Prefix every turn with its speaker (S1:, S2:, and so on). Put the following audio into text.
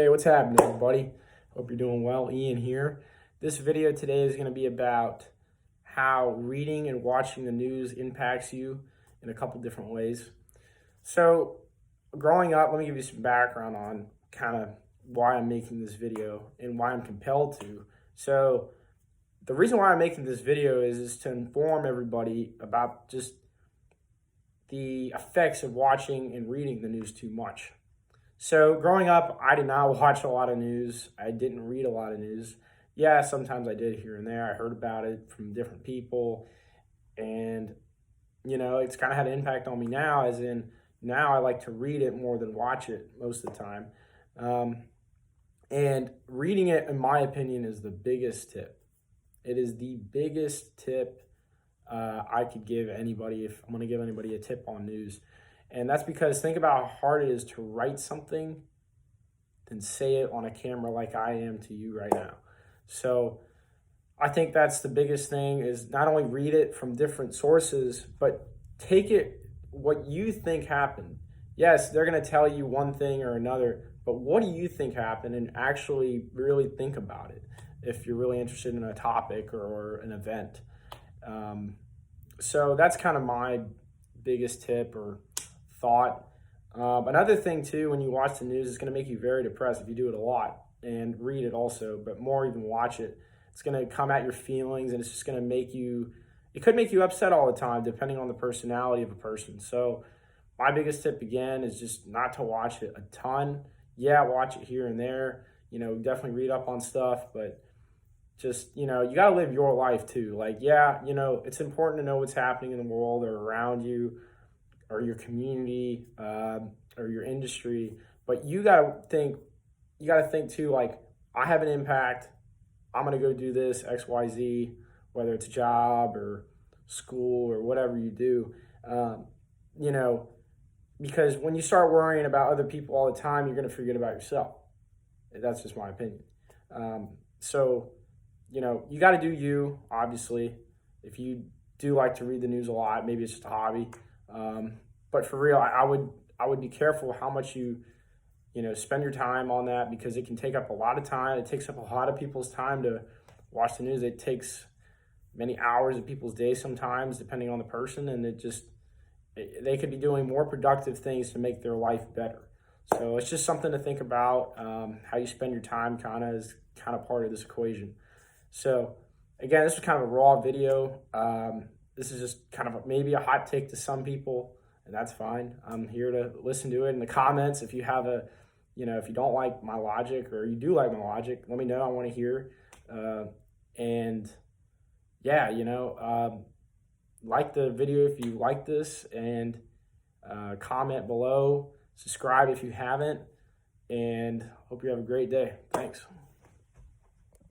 S1: Hey, what's happening, everybody? Hope you're doing well. Ian here. This video today is going to be about how reading and watching the news impacts you in a couple different ways. So, growing up, let me give you some background on kind of why I'm making this video and why I'm compelled to. So, the reason why I'm making this video is to inform everybody about just the effects of watching and reading the news too much. So growing up, I did not watch a lot of news. I didn't read a lot of news. Yeah, sometimes I did here and there. I heard about it from different people. And, it's kind of had an impact on me now, as in now I like to read it more than watch it most of the time. And reading it, in my opinion, is the biggest tip. It is the biggest tip I could give anybody if I'm going to give anybody a tip on news. And that's because think about how hard it is to write something than say it on a camera like I am to you right now. So I think that's the biggest thing, is not only read it from different sources, but take it what you think happened. Yes, they're going to tell you one thing or another, but what do you think happened, and actually really think about it if you're really interested in a topic or an event. So that's kind of my biggest tip or thought. Another thing too, when you watch the news, it's going to make you very depressed if you do it a lot, and read it also, but more even watch it. It's going to come at your feelings, and it's just going to it could make you upset all the time depending on the personality of a person. So my biggest tip again is just not to watch it a ton. Yeah, watch it here and there, definitely read up on stuff, but just, you got to live your life too. Like, yeah, it's important to know what's happening in the world or around you, or your community, or your industry, but you gotta think too, like, I have an impact, I'm gonna go do this, XYZ, whether it's a job or school or whatever you do, because when you start worrying about other people all the time, you're gonna forget about yourself. That's just my opinion. So, you gotta do you, obviously. If you do like to read the news a lot, maybe it's just a hobby. But for real, I would be careful how much you spend your time on that, because it can take up a lot of time. It takes up a lot of people's time to watch the news. It takes many hours of people's days sometimes, depending on the person, and they could be doing more productive things to make their life better. So it's just something to think about. How you spend your time is kind of part of this equation. So again, this was kind of a raw video. This is just kind of maybe a hot take to some people, and that's fine. I'm here to listen to it. In the comments, if you have if you don't like my logic, or you do like my logic, let me know. I want to hear. And yeah, like the video if you like this, and comment below. Subscribe if you haven't, and hope you have a great day. Thanks.